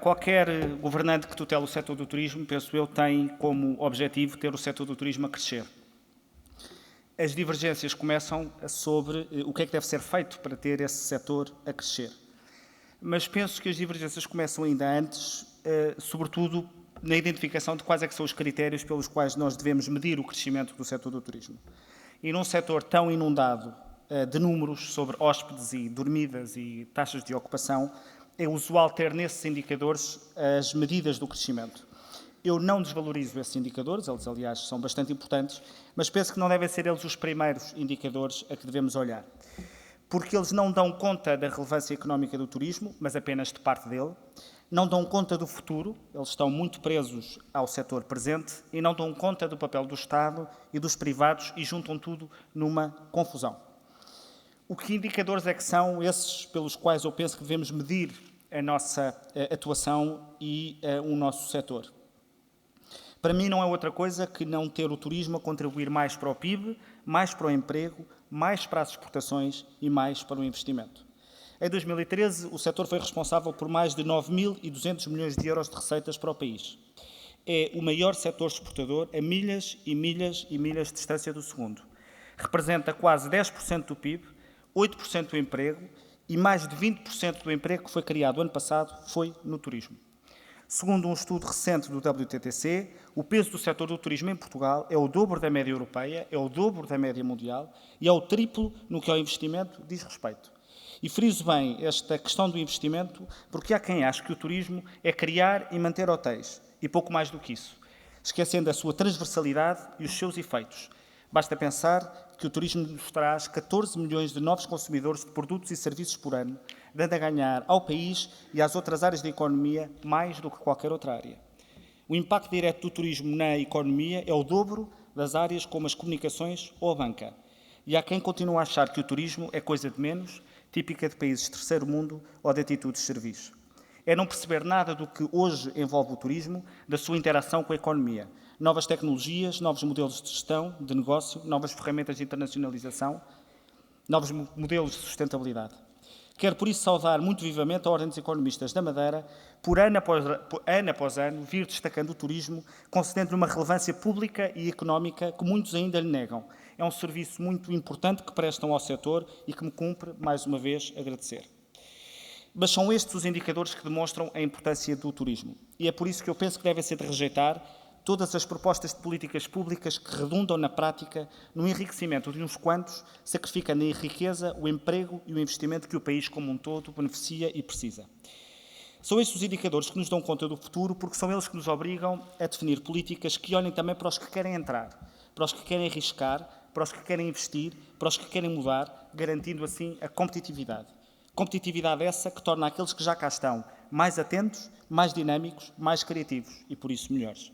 Qualquer governante que tutela o setor do turismo, penso eu, tem como objetivo ter o setor do turismo a crescer. As divergências começam sobre o que é que deve ser feito para ter esse setor a crescer. Mas penso que as divergências começam ainda antes, sobretudo na identificação de quais é que são os critérios pelos quais nós devemos medir o crescimento do setor do turismo. E num setor tão inundado de números sobre hóspedes e dormidas e taxas de ocupação, é usual ter nesses indicadores as medidas do crescimento. Eu não desvalorizo esses indicadores, eles, aliás, são bastante importantes, mas penso que não devem ser eles os primeiros indicadores a que devemos olhar. Porque eles não dão conta da relevância económica do turismo, mas apenas de parte dele, não dão conta do futuro, eles estão muito presos ao setor presente, e não dão conta do papel do Estado e dos privados e juntam tudo numa confusão. O que indicadores é que são esses pelos quais eu penso que devemos medir a nossa atuação e o nosso setor? Para mim não é outra coisa que não ter o turismo a contribuir mais para o PIB, mais para o emprego, mais para as exportações e mais para o investimento. Em 2013, o setor foi responsável por mais de 9.200 milhões de euros de receitas para o país. É o maior setor exportador a milhas e milhas e milhas de distância do segundo. Representa quase 10% do PIB, 8% do emprego e mais de 20% do emprego que foi criado ano passado foi no turismo. Segundo um estudo recente do WTTC, o peso do setor do turismo em Portugal é o dobro da média europeia, é o dobro da média mundial e é o triplo no que ao investimento diz respeito. E friso bem esta questão do investimento porque há quem ache que o turismo é criar e manter hotéis e pouco mais do que isso, esquecendo a sua transversalidade e os seus efeitos. Basta pensar que o turismo nos traz 14 milhões de novos consumidores de produtos e serviços por ano, dando a ganhar ao país e às outras áreas da economia mais do que qualquer outra área. O impacto direto do turismo na economia é o dobro das áreas como as comunicações ou a banca. E há quem continue a achar que o turismo é coisa de menos, típica de países de terceiro mundo ou de atitudes de serviço. É não perceber nada do que hoje envolve o turismo, da sua interação com a economia. Novas tecnologias, novos modelos de gestão, de negócio, novas ferramentas de internacionalização, novos modelos de sustentabilidade. Quero, por isso, saudar muito vivamente a Ordem dos Economistas da Madeira, por ano após ano, vir destacando o turismo, concedendo-lhe uma relevância pública e económica que muitos ainda lhe negam. É um serviço muito importante que prestam ao setor e que me cumpre, mais uma vez, agradecer. Mas são estes os indicadores que demonstram a importância do turismo. E é por isso que eu penso que devem ser de rejeitar todas as propostas de políticas públicas que redundam na prática no enriquecimento de uns quantos, sacrificando a riqueza, o emprego e o investimento que o país como um todo beneficia e precisa. São estes os indicadores que nos dão conta do futuro, porque são eles que nos obrigam a definir políticas que olhem também para os que querem entrar, para os que querem arriscar, para os que querem investir, para os que querem mudar, garantindo assim a competitividade. Competitividade essa que torna aqueles que já cá estão mais atentos, mais dinâmicos, mais criativos e, por isso, melhores.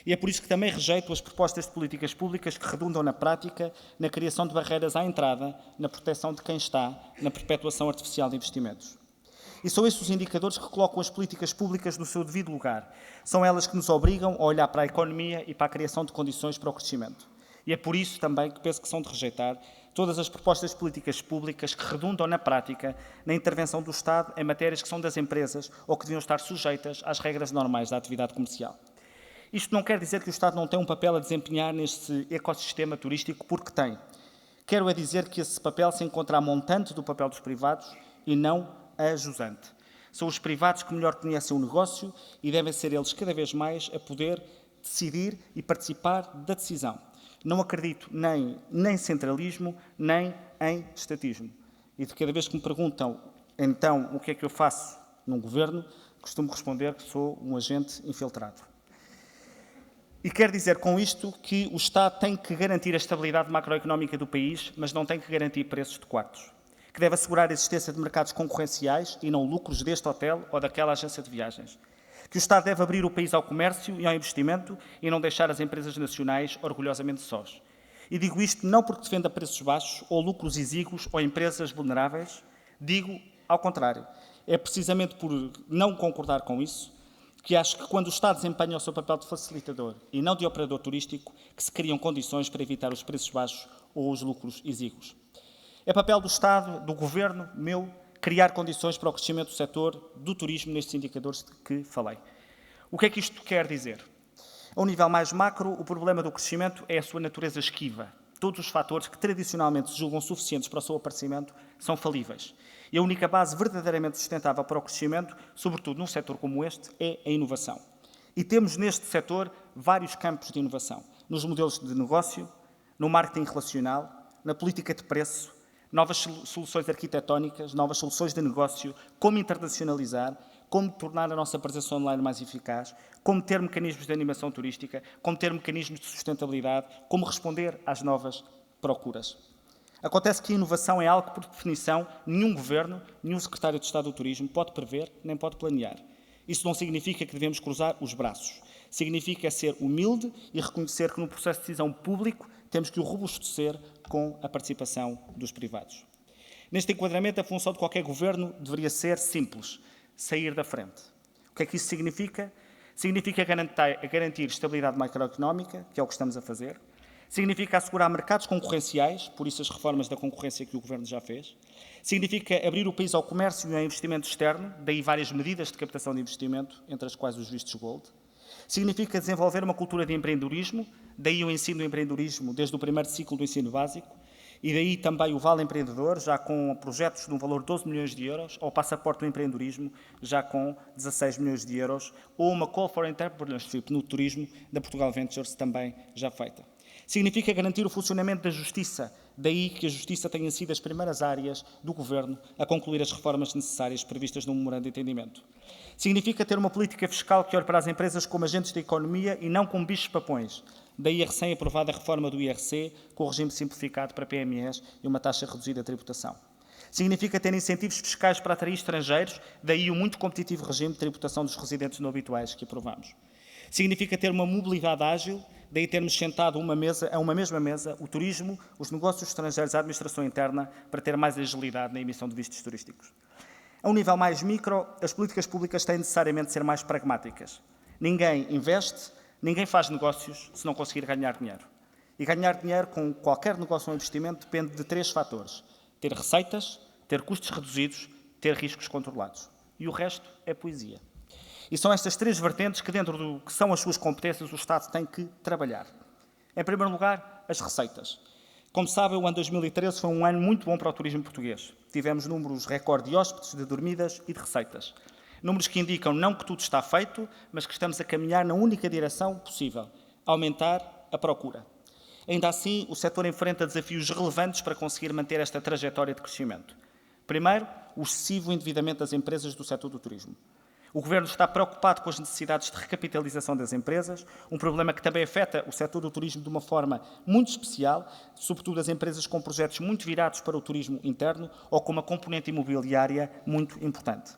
E é por isso que também rejeito as propostas de políticas públicas que redundam na prática na criação de barreiras à entrada, na proteção de quem está, na perpetuação artificial de investimentos. E são estes os indicadores que colocam as políticas públicas no seu devido lugar. São elas que nos obrigam a olhar para a economia e para a criação de condições para o crescimento. E é por isso também que penso que são de rejeitar todas as propostas de políticas públicas que redundam na prática na intervenção do Estado em matérias que são das empresas ou que deviam estar sujeitas às regras normais da atividade comercial. Isto não quer dizer que o Estado não tenha um papel a desempenhar neste ecossistema turístico, porque tem. Quero é dizer que esse papel se encontra a montante do papel dos privados e não a jusante. São os privados que melhor conhecem o negócio e devem ser eles cada vez mais a poder decidir e participar da decisão. Não acredito nem em centralismo, nem em estatismo. E de cada vez que me perguntam, então, o que é que eu faço num governo, costumo responder que sou um agente infiltrado. E quero dizer com isto que o Estado tem que garantir a estabilidade macroeconómica do país, mas não tem que garantir preços de quartos. Que deve assegurar a existência de mercados concorrenciais e não lucros deste hotel ou daquela agência de viagens. Que o Estado deve abrir o país ao comércio e ao investimento e não deixar as empresas nacionais orgulhosamente sós. E digo isto não porque defenda preços baixos ou lucros exíguos ou empresas vulneráveis, digo ao contrário. É precisamente por não concordar com isso que acho que quando o Estado desempenha o seu papel de facilitador e não de operador turístico, que se criam condições para evitar os preços baixos ou os lucros exíguos. É papel do Estado, do Governo, meu, criar condições para o crescimento do setor do turismo nestes indicadores de que falei. O que é que isto quer dizer? A um nível mais macro, o problema do crescimento é a sua natureza esquiva. Todos os fatores que tradicionalmente se julgam suficientes para o seu aparecimento são falíveis. E a única base verdadeiramente sustentável para o crescimento, sobretudo num setor como este, é a inovação. E temos neste setor vários campos de inovação. Nos modelos de negócio, no marketing relacional, na política de preço, novas soluções arquitetónicas, novas soluções de negócio, como internacionalizar, como tornar a nossa presença online mais eficaz, como ter mecanismos de animação turística, como ter mecanismos de sustentabilidade, como responder às novas procuras. Acontece que a inovação é algo que, por definição, nenhum governo, nenhum secretário de Estado do Turismo pode prever nem pode planear. Isso não significa que devemos cruzar os braços. Significa ser humilde e reconhecer que no processo de decisão público temos que o robustecer com a participação dos privados. Neste enquadramento, a função de qualquer governo deveria ser simples: sair da frente. O que é que isso significa? Significa garantir estabilidade macroeconómica, que é o que estamos a fazer. Significa assegurar mercados concorrenciais, por isso as reformas da concorrência que o Governo já fez. Significa abrir o país ao comércio e ao investimento externo, daí várias medidas de captação de investimento, entre as quais os vistos Gold. Significa desenvolver uma cultura de empreendedorismo, daí o ensino do empreendedorismo desde o primeiro ciclo do ensino básico, e daí também o Vale Empreendedor, já com projetos de um valor de 12 milhões de euros, ou o Passaporte do Empreendedorismo, já com 16 milhões de euros, ou uma Call for Entrepreneurship no turismo, da Portugal Ventures, também já feita. Significa garantir o funcionamento da justiça, daí que a justiça tenha sido as primeiras áreas do Governo a concluir as reformas necessárias previstas no memorando de entendimento. Significa ter uma política fiscal que olhe para as empresas como agentes da economia e não como bichos-papões, daí a recém-aprovada reforma do IRC, com o regime simplificado para PMEs e uma taxa reduzida de tributação. Significa ter incentivos fiscais para atrair estrangeiros, daí o muito competitivo regime de tributação dos residentes não habituais que aprovamos. Significa ter uma mobilidade ágil, daí termos sentado a uma mesma mesa o turismo, os negócios estrangeiros e a administração interna para ter mais agilidade na emissão de vistos turísticos. A um nível mais micro, as políticas públicas têm necessariamente de ser mais pragmáticas. Ninguém investe, ninguém faz negócios se não conseguir ganhar dinheiro. E ganhar dinheiro com qualquer negócio ou investimento depende de 3 fatores: ter receitas, ter custos reduzidos, ter riscos controlados. E o resto é poesia. E são estas 3 vertentes que, dentro do que são as suas competências, o Estado tem que trabalhar. Em primeiro lugar, as receitas. Como sabem, o ano 2013 foi um ano muito bom para o turismo português. Tivemos números recorde de hóspedes, de dormidas e de receitas. Números que indicam não que tudo está feito, mas que estamos a caminhar na única direção possível: aumentar a procura. Ainda assim, o setor enfrenta desafios relevantes para conseguir manter esta trajetória de crescimento. Primeiro, o excessivo endividamento das empresas do setor do turismo. O Governo está preocupado com as necessidades de recapitalização das empresas, um problema que também afeta o setor do turismo de uma forma muito especial, sobretudo as empresas com projetos muito virados para o turismo interno ou com uma componente imobiliária muito importante.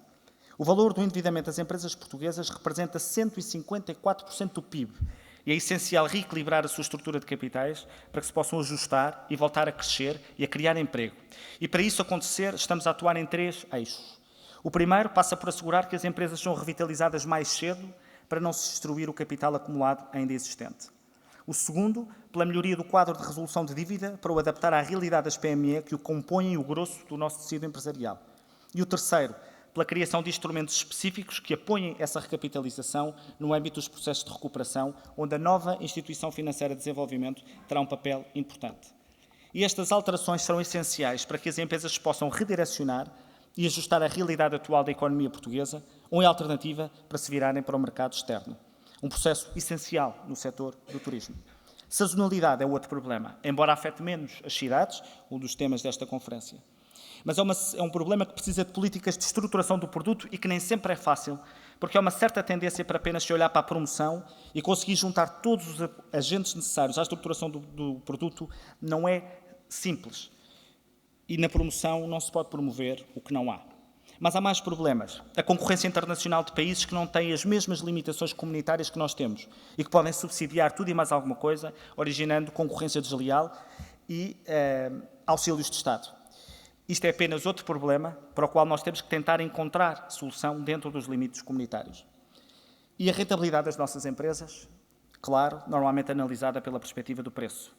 O valor do endividamento das empresas portuguesas representa 154% do PIB e é essencial reequilibrar a sua estrutura de capitais para que se possam ajustar e voltar a crescer e a criar emprego. E para isso acontecer, estamos a atuar em 3 eixos. O primeiro passa por assegurar que as empresas são revitalizadas mais cedo para não se destruir o capital acumulado ainda existente. O segundo, pela melhoria do quadro de resolução de dívida para o adaptar à realidade das PME que o compõem o grosso do nosso tecido empresarial. E o terceiro, pela criação de instrumentos específicos que apoiem essa recapitalização no âmbito dos processos de recuperação, onde a nova instituição financeira de desenvolvimento terá um papel importante. E estas alterações serão essenciais para que as empresas se possam redirecionar e ajustar a realidade atual da economia portuguesa, ou, em alternativa, para se virarem para o mercado externo. Um processo essencial no setor do turismo. Sazonalidade é outro problema, embora afete menos as cidades, um dos temas desta conferência. Mas é um problema que precisa de políticas de estruturação do produto e que nem sempre é fácil, porque há uma certa tendência para apenas se olhar para a promoção e conseguir juntar todos os agentes necessários à estruturação do produto não é simples. E na promoção não se pode promover o que não há. Mas há mais problemas. A concorrência internacional de países que não têm as mesmas limitações comunitárias que nós temos e que podem subsidiar tudo e mais alguma coisa, originando concorrência desleal e auxílios de Estado. Isto é apenas outro problema para o qual nós temos que tentar encontrar solução dentro dos limites comunitários. E a rentabilidade das nossas empresas, claro, normalmente analisada pela perspectiva do preço.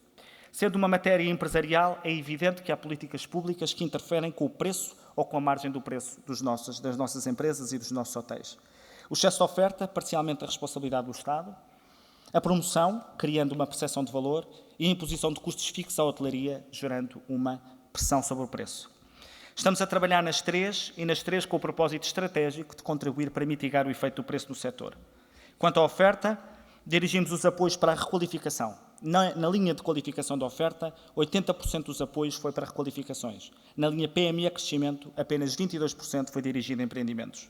Sendo uma matéria empresarial, é evidente que há políticas públicas que interferem com o preço ou com a margem do preço das nossas empresas e dos nossos hotéis. O excesso de oferta, parcialmente a responsabilidade do Estado, a promoção, criando uma percepção de valor, e a imposição de custos fixos à hotelaria, gerando uma pressão sobre o preço. Estamos a trabalhar nas três com o propósito estratégico de contribuir para mitigar o efeito do preço no setor. Quanto à oferta, dirigimos os apoios para a requalificação. Na linha de qualificação da oferta, 80% dos apoios foi para requalificações. Na linha PME a crescimento, apenas 22% foi dirigido a empreendimentos.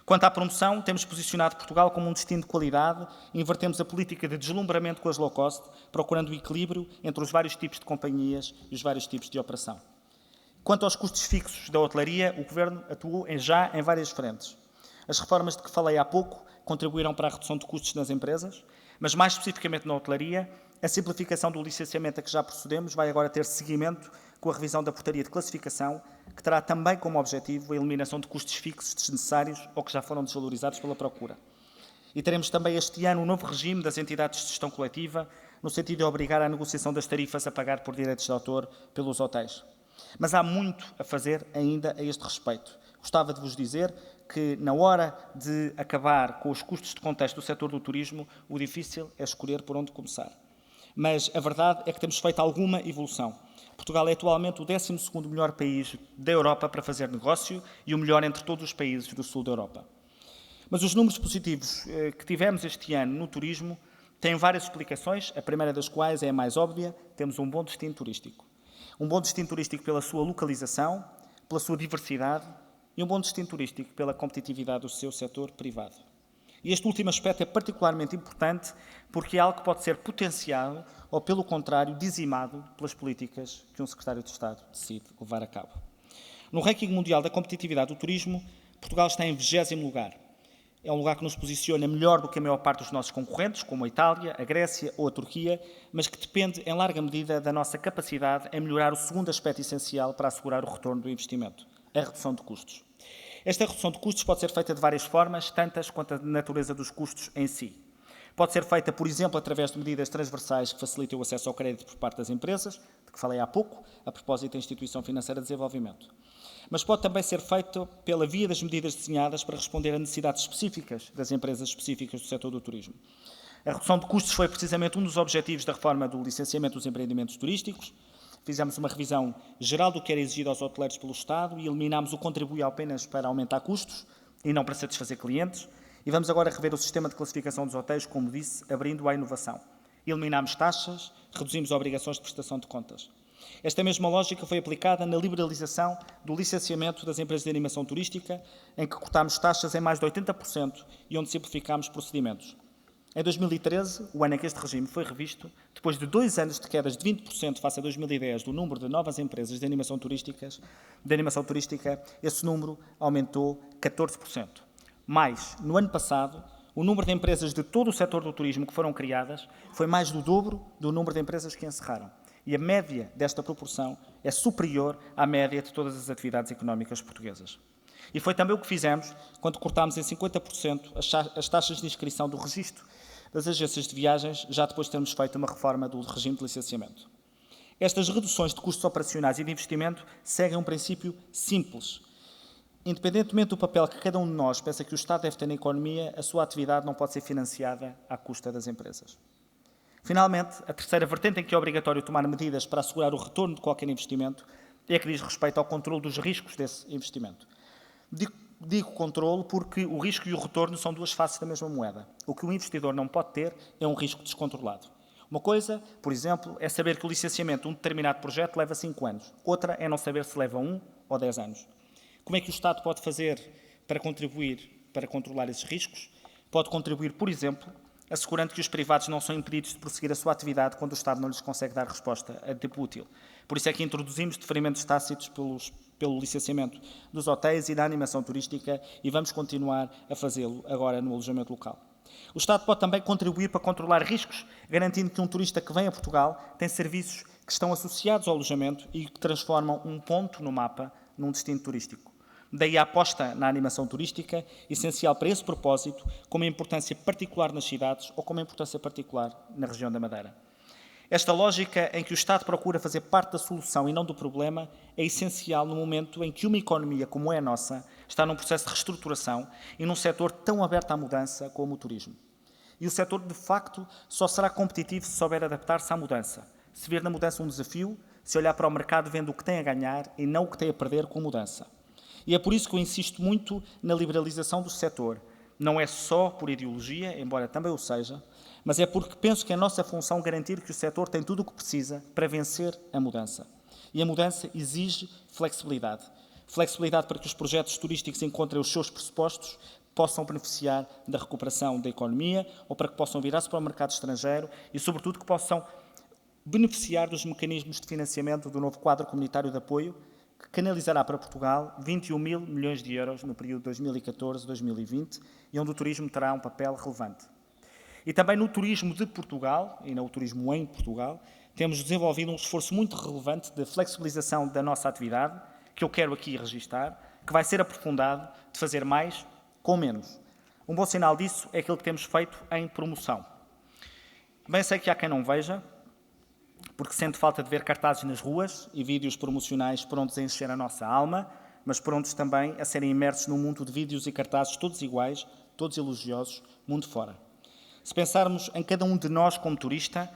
Quanto à promoção, temos posicionado Portugal como um destino de qualidade e invertemos a política de deslumbramento com as low cost, procurando o equilíbrio entre os vários tipos de companhias e os vários tipos de operação. Quanto aos custos fixos da hotelaria, o Governo atuou já em várias frentes. As reformas de que falei há pouco contribuíram para a redução de custos nas empresas, mas mais especificamente na hotelaria, a simplificação do licenciamento a que já procedemos vai agora ter seguimento com a revisão da portaria de classificação, que terá também como objetivo a eliminação de custos fixos desnecessários ou que já foram desvalorizados pela procura. E teremos também este ano um novo regime das entidades de gestão coletiva, no sentido de obrigar à negociação das tarifas a pagar por direitos de autor pelos hotéis. Mas há muito a fazer ainda a este respeito. Gostava de vos dizer que, na hora de acabar com os custos de contexto do setor do turismo, o difícil é escolher por onde começar. Mas a verdade é que temos feito alguma evolução. Portugal é atualmente o 12º melhor país da Europa para fazer negócio e o melhor entre todos os países do sul da Europa. Mas os números positivos que tivemos este ano no turismo têm várias explicações, a primeira das quais é a mais óbvia: temos um bom destino turístico. Um bom destino turístico pela sua localização, pela sua diversidade e um bom destino turístico pela competitividade do seu setor privado. E este último aspecto é particularmente importante porque é algo que pode ser potenciado ou, pelo contrário, dizimado pelas políticas que um secretário de Estado decide levar a cabo. No ranking mundial da competitividade do turismo, Portugal está em 20º lugar. É um lugar que nos posiciona melhor do que a maior parte dos nossos concorrentes, como a Itália, a Grécia ou a Turquia, mas que depende, em larga medida, da nossa capacidade em melhorar o segundo aspecto essencial para assegurar o retorno do investimento: a redução de custos. Esta redução de custos pode ser feita de várias formas, tantas quanto a natureza dos custos em si. Pode ser feita, por exemplo, através de medidas transversais que facilitem o acesso ao crédito por parte das empresas, de que falei há pouco, a propósito da Instituição Financeira de Desenvolvimento. Mas pode também ser feito pela via das medidas desenhadas para responder a necessidades específicas das empresas específicas do setor do turismo. A redução de custos foi precisamente um dos objetivos da reforma do licenciamento dos empreendimentos turísticos. Fizemos uma revisão geral do que era exigido aos hoteleiros pelo Estado e eliminámos o contribuinte apenas para aumentar custos e não para satisfazer clientes. E vamos agora rever o sistema de classificação dos hotéis, como disse, abrindo à inovação. Eliminámos taxas, reduzimos obrigações de prestação de contas. Esta mesma lógica foi aplicada na liberalização do licenciamento das empresas de animação turística, em que cortámos taxas em mais de 80% e onde simplificámos procedimentos. Em 2013, o ano em que este regime foi revisto, depois de 2 anos de quedas de 20% face a 2010 do número de novas empresas de animação turística, esse número aumentou 14%. Mas, no ano passado, o número de empresas de todo o setor do turismo que foram criadas foi mais do dobro do número de empresas que encerraram. E a média desta proporção é superior à média de todas as atividades económicas portuguesas. E foi também o que fizemos quando cortámos em 50% as taxas de inscrição do registro das agências de viagens, já depois de termos feito uma reforma do regime de licenciamento. Estas reduções de custos operacionais e de investimento seguem um princípio simples. Independentemente do papel que cada um de nós pensa que o Estado deve ter na economia, a sua atividade não pode ser financiada à custa das empresas. Finalmente, a terceira vertente em que é obrigatório tomar medidas para assegurar o retorno de qualquer investimento é a que diz respeito ao controle dos riscos desse investimento. Digo controle porque o risco e o retorno são duas faces da mesma moeda. O que o investidor não pode ter é um risco descontrolado. Uma coisa, por exemplo, é saber que o licenciamento de um determinado projeto leva 5 anos. Outra é não saber se leva 1 ou 10 anos. Como é que o Estado pode fazer para contribuir para controlar esses riscos? Pode contribuir, por exemplo, assegurando que os privados não são impedidos de prosseguir a sua atividade quando o Estado não lhes consegue dar resposta a tempo útil. Por isso é que introduzimos deferimentos tácitos pelo licenciamento dos hotéis e da animação turística e vamos continuar a fazê-lo agora no alojamento local. O Estado pode também contribuir para controlar riscos, garantindo que um turista que vem a Portugal tem serviços que estão associados ao alojamento e que transformam um ponto no mapa num destino turístico. Daí a aposta na animação turística, essencial para esse propósito, com uma importância particular nas cidades ou com uma importância particular na região da Madeira. Esta lógica em que o Estado procura fazer parte da solução e não do problema é essencial no momento em que uma economia como é a nossa está num processo de reestruturação e num setor tão aberto à mudança como o turismo. E o setor, de facto, só será competitivo se souber adaptar-se à mudança, se ver na mudança um desafio, se olhar para o mercado vendo o que tem a ganhar e não o que tem a perder com a mudança. E é por isso que eu insisto muito na liberalização do setor. Não é só por ideologia, embora também o seja, mas é porque penso que é a nossa função garantir que o setor tem tudo o que precisa para vencer a mudança. E a mudança exige flexibilidade. Flexibilidade para que os projetos turísticos encontrem os seus pressupostos, possam beneficiar da recuperação da economia ou para que possam virar-se para o mercado estrangeiro e, sobretudo, que possam beneficiar dos mecanismos de financiamento do novo quadro comunitário de apoio, que canalizará para Portugal 21 mil milhões de euros no período 2014-2020 e onde o turismo terá um papel relevante. E também no turismo de Portugal, e no turismo em Portugal, temos desenvolvido um esforço muito relevante de flexibilização da nossa atividade, que eu quero aqui registar, que vai ser aprofundado de fazer mais com menos. Um bom sinal disso é aquilo que temos feito em promoção. Bem sei que há quem não veja, porque sente falta de ver cartazes nas ruas e vídeos promocionais prontos a encher a nossa alma, mas prontos também a serem imersos num mundo de vídeos e cartazes todos iguais, todos elogiosos, mundo fora. Se pensarmos em cada um de nós como turista,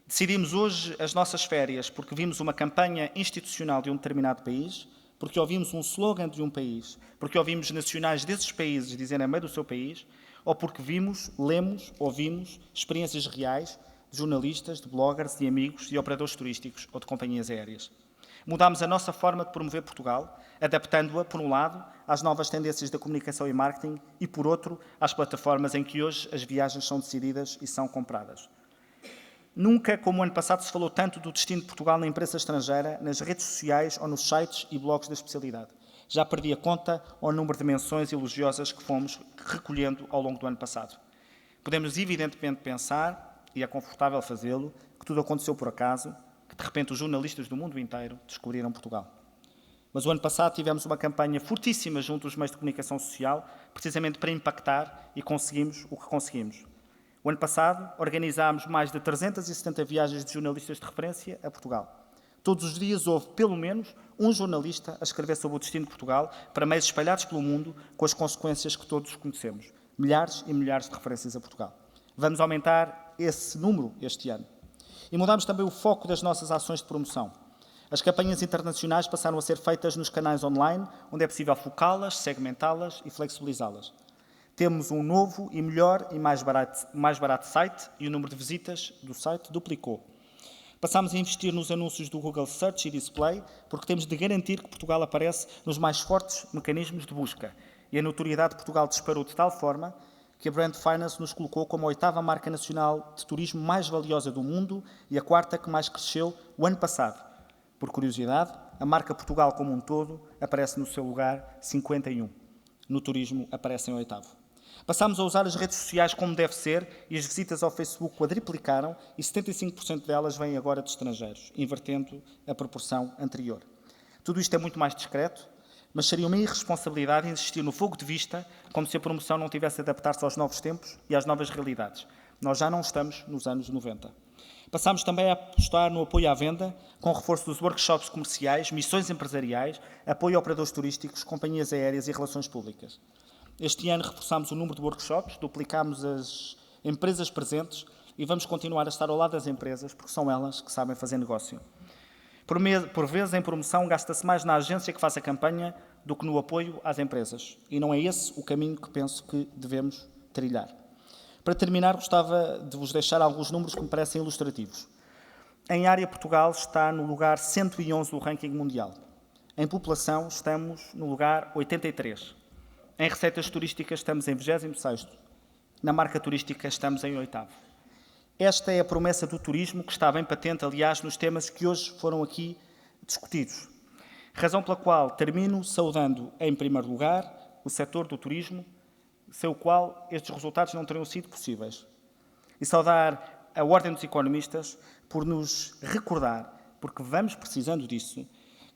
decidimos hoje as nossas férias porque vimos uma campanha institucional de um determinado país, porque ouvimos um slogan de um país, porque ouvimos nacionais desses países dizerem a meio do seu país, ou porque vimos, lemos, ouvimos experiências reais de jornalistas, de bloggers, de amigos, de operadores turísticos ou de companhias aéreas. Mudámos a nossa forma de promover Portugal, adaptando-a, por um lado, às novas tendências da comunicação e marketing e, por outro, às plataformas em que hoje as viagens são decididas e são compradas. Nunca, como o ano passado, se falou tanto do destino de Portugal na imprensa estrangeira, nas redes sociais ou nos sites e blogs da especialidade. Já perdi a conta ao número de menções elogiosas que fomos recolhendo ao longo do ano passado. Podemos, evidentemente, pensar, e é confortável fazê-lo, que tudo aconteceu por acaso, que de repente os jornalistas do mundo inteiro descobriram Portugal. Mas o ano passado tivemos uma campanha fortíssima junto dos meios de comunicação social, precisamente para impactar, e conseguimos o que conseguimos. O ano passado organizámos mais de 370 viagens de jornalistas de referência a Portugal. Todos os dias houve, pelo menos, um jornalista a escrever sobre o destino de Portugal para meios espalhados pelo mundo, com as consequências que todos conhecemos. Milhares e milhares de referências a Portugal. Vamos aumentar esse número este ano. E mudamos também o foco das nossas ações de promoção. As campanhas internacionais passaram a ser feitas nos canais online, onde é possível focá-las, segmentá-las e flexibilizá-las. Temos um novo e melhor e mais barato site e o número de visitas do site duplicou. Passámos a investir nos anúncios do Google Search e Display, porque temos de garantir que Portugal aparece nos mais fortes mecanismos de busca. E a notoriedade de Portugal disparou de tal forma que a Brand Finance nos colocou como a 8ª marca nacional de turismo mais valiosa do mundo e a 4ª que mais cresceu o ano passado. Por curiosidade, a marca Portugal como um todo aparece no seu lugar 51. No turismo aparece em 8º. Passámos a usar as redes sociais como deve ser e as visitas ao Facebook quadriplicaram e 75% delas vêm agora de estrangeiros, invertendo a proporção anterior. Tudo isto é muito mais discreto, mas seria uma irresponsabilidade insistir no fogo de vista como se a promoção não tivesse de adaptar-se aos novos tempos e às novas realidades. Nós já não estamos nos anos 90. Passámos também a apostar no apoio à venda, com o reforço dos workshops comerciais, missões empresariais, apoio a operadores turísticos, companhias aéreas e relações públicas. Este ano reforçámos o número de workshops, duplicámos as empresas presentes e vamos continuar a estar ao lado das empresas, porque são elas que sabem fazer negócio. Por vezes, em promoção, gasta-se mais na agência que faz a campanha do que no apoio às empresas. E não é esse o caminho que penso que devemos trilhar. Para terminar, gostava de vos deixar alguns números que me parecem ilustrativos. Em área, Portugal está no lugar 111 do ranking mundial. Em população, estamos no lugar 83. Em receitas turísticas, estamos em 26º. Na marca turística, estamos em 8º. Esta é a promessa do turismo que está bem patente, aliás, nos temas que hoje foram aqui discutidos. Razão pela qual termino saudando, em primeiro lugar, o setor do turismo, sem o qual estes resultados não teriam sido possíveis. E saudar a Ordem dos Economistas por nos recordar, porque vamos precisando disso,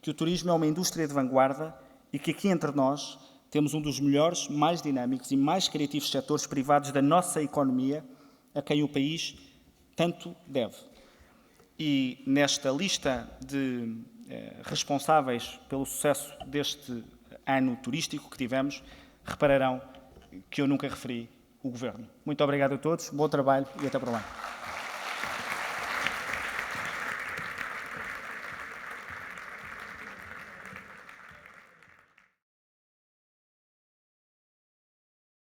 que o turismo é uma indústria de vanguarda e que aqui entre nós temos um dos melhores, mais dinâmicos e mais criativos setores privados da nossa economia, a quem o país tanto deve. E nesta lista de responsáveis pelo sucesso deste ano turístico que tivemos, repararão que eu nunca referi o Governo. Muito obrigado a todos, bom trabalho e até para lá.